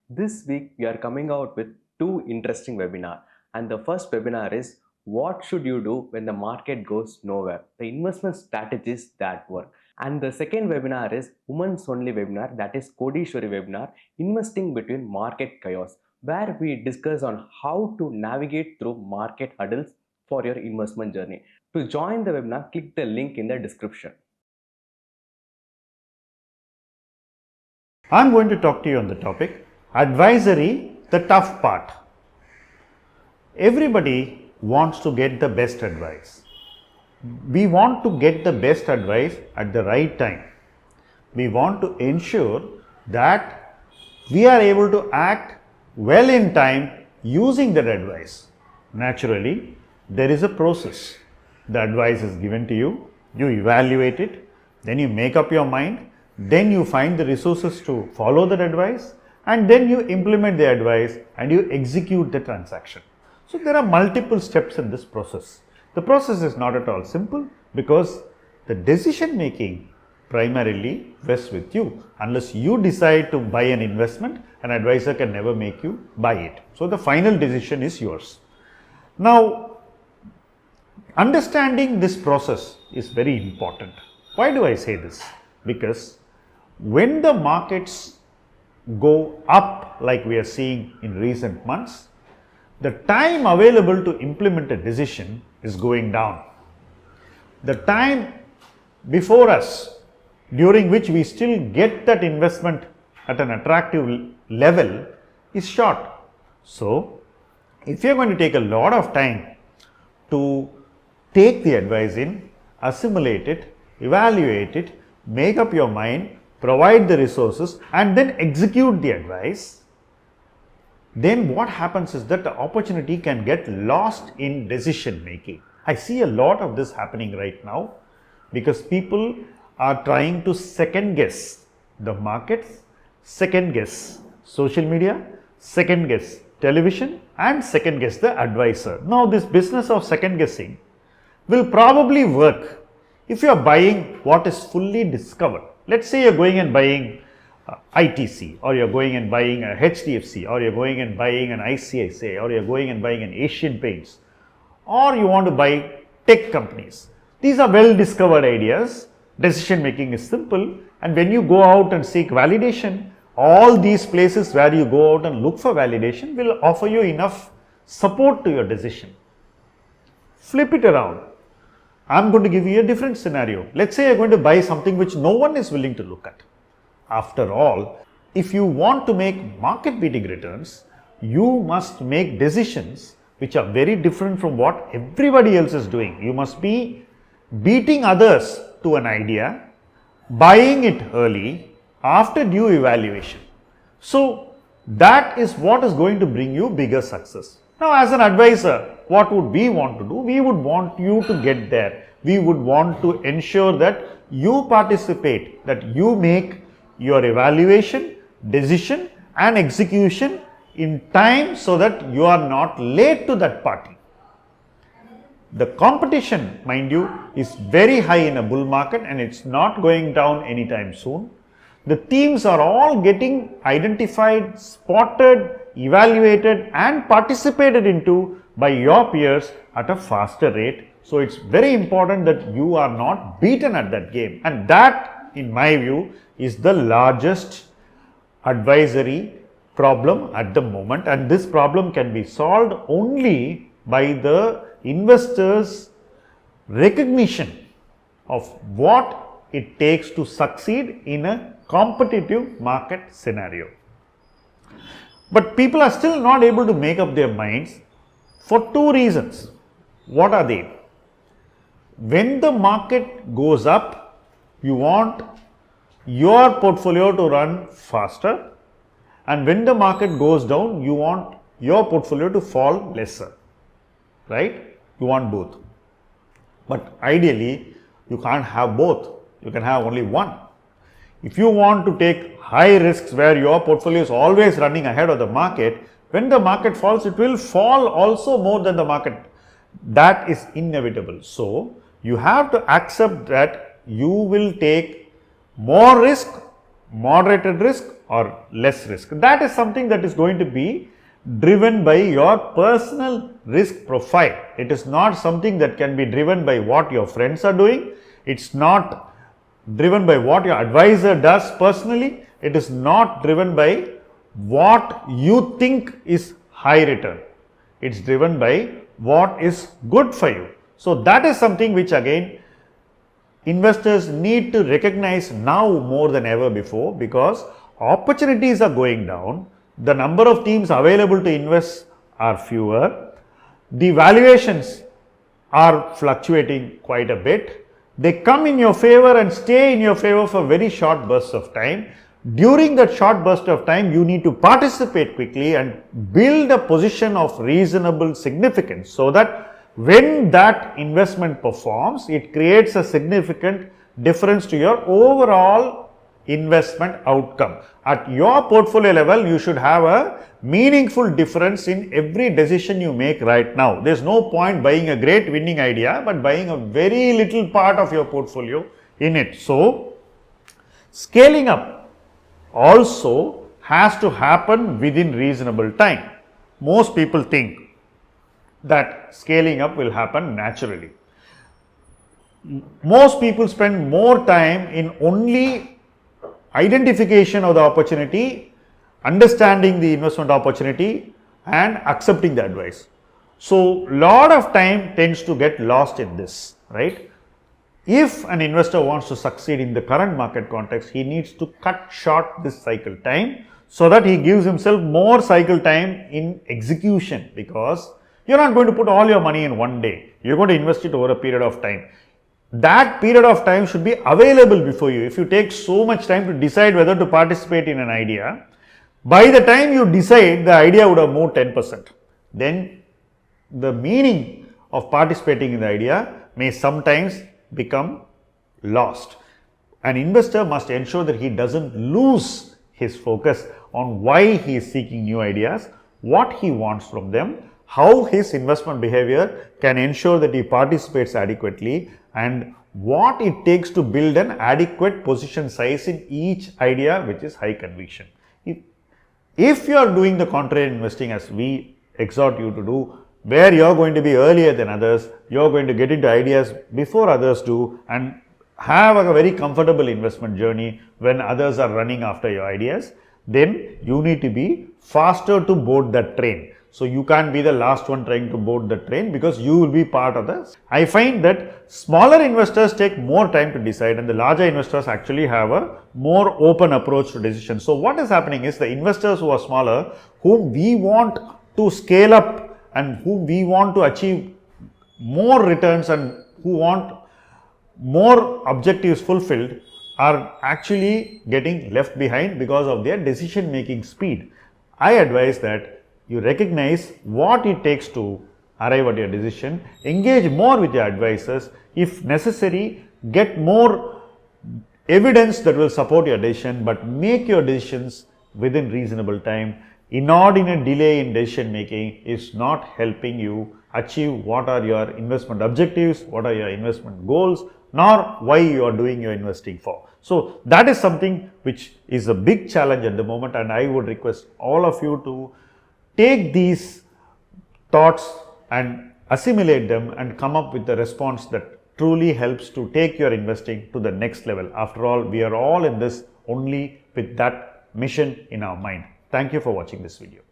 This week we are coming out with two interesting webinars, and the first webinar is what should you do when the market goes nowhere, the investment strategies that work. And the second webinar is women's only webinar, that is Kodishwari webinar, investing between market chaos, where we discuss on how to navigate through market hurdles for your investment journey. To join the webinar, click the link in the description. I'm going to talk to you on the topic advisory, the tough part. Everybody wants to get the best advice. We want to get the best advice at the right time. We want to ensure that we are able to act well in time using that advice. Naturally, there is a process. The advice is given to you, you evaluate it, then you make up your mind, then you find the resources to follow that advice, and then you implement the advice and you execute the transaction. So there are multiple steps in this process. The process is not at all simple because the decision making primarily rests with you. Unless you decide to buy an investment, an advisor can never make you buy it. So the final decision is yours. Now, understanding this process is very important. Why do I say this? Because when the markets go up like we are seeing in recent months, the time available to implement a decision is going down. The time before us during which we still get that investment at an attractive level is short. So, if you are going to take a lot of time to take the advice in, assimilate it, evaluate it, make up your mind, provide the resources and then execute the advice, then what happens is that the opportunity can get lost in decision making. I see a lot of this happening right now because people are trying to second guess the markets, second guess social media, second guess television and second guess the advisor. Now this business of second guessing will probably work if you are buying what is fully discovered. Let's say you're going and buying ITC, or you're going and buying a HDFC, or you're going and buying an ICICI, or you're going and buying an Asian Paints, or you want to buy tech companies. These are well discovered ideas. Decision making is simple, and when you go out and seek validation, all these places where you go out and look for validation will offer you enough support to your decision. Flip it around. I'm going to give you a different scenario. Let's say you're going to buy something which no one is willing to look at. After all, if you want to make market beating returns, you must make decisions which are very different from what everybody else is doing. You must be beating others to an idea, buying it early after due evaluation. So that is what is going to bring you bigger success. Now, as an advisor, what would we want to do? We would want you to get there. We would want to ensure that you participate, that you make your evaluation, decision and execution in time so that you are not late to that party. The competition, mind you, is very high in a bull market and it's not going down anytime soon. The themes are all getting identified, spotted, evaluated and participated into by your peers at a faster rate. So it's very important that you are not beaten at that game, and that in my view is the largest advisory problem at the moment, and this problem can be solved only by the investors' recognition of what it takes to succeed in a competitive market scenario. But people are still not able to make up their minds for two reasons. What are they? When the market goes up, you want your portfolio to run faster, and when the market goes down, you want your portfolio to fall lesser, right? You want both. But ideally, you can't have both. You can have only one. If you want to take high risks where your portfolio is always running ahead of the market, when the market falls, it will fall also more than the market. That is inevitable. So, you have to accept that you will take more risk, moderated risk or less risk. That is something that is going to be driven by your personal risk profile. It is not something that can be driven by what your friends are doing. It's not driven by what your advisor does personally. It is not driven by what you think is high return. It's driven by what is good for you. So that is something which again investors need to recognize now more than ever before, because opportunities are going down. The number of teams available to invest are fewer. The valuations are fluctuating quite a bit. They come in your favor and stay in your favor for very short bursts of time. During that short burst of time, you need to participate quickly and build a position of reasonable significance, so that when that investment performs, it creates a significant difference to your overall investment outcome. At your portfolio level, you should have a meaningful difference in every decision you make right now. There's no point buying a great winning idea, but buying a very little part of your portfolio in it. So, scaling up also has to happen within reasonable time. Most people think that scaling up will happen naturally. Most people spend more time in only identification of the opportunity, understanding the investment opportunity, and accepting the advice. So, lot of time tends to get lost in this, right? If an investor wants to succeed in the current market context, he needs to cut short this cycle time so that he gives himself more cycle time in execution, because you're not going to put all your money in one day. You're going to invest it over a period of time. That period of time should be available before you. If you take so much time to decide whether to participate in an idea, by the time you decide, the idea would have moved 10%. Then the meaning of participating in the idea may sometimes become lost. An investor must ensure that he doesn't lose his focus on why he is seeking new ideas, what he wants from them, how his investment behavior can ensure that he participates adequately, and what it takes to build an adequate position size in each idea which is high conviction. If you are doing the contrarian investing as we exhort you to do, where you are going to be earlier than others, you are going to get into ideas before others do and have a very comfortable investment journey when others are running after your ideas, then you need to be faster to board that train. So you can't be the last one trying to board the train, because you will be part of this. I find that smaller investors take more time to decide, and the larger investors actually have a more open approach to decisions. So what is happening is the investors who are smaller, whom we want to scale up and whom we want to achieve more returns and who want more objectives fulfilled, are actually getting left behind because of their decision making speed. I advise that you recognize what it takes to arrive at your decision, engage more with your advisors, if necessary, get more evidence that will support your decision, but make your decisions within reasonable time. Inordinate delay in decision making is not helping you achieve what are your investment objectives, what are your investment goals, nor why you are doing your investing for. So that is something which is a big challenge at the moment, and I would request all of you to take these thoughts and assimilate them and come up with a response that truly helps to take your investing to the next level. After all, we are all in this only with that mission in our mind. Thank you for watching this video.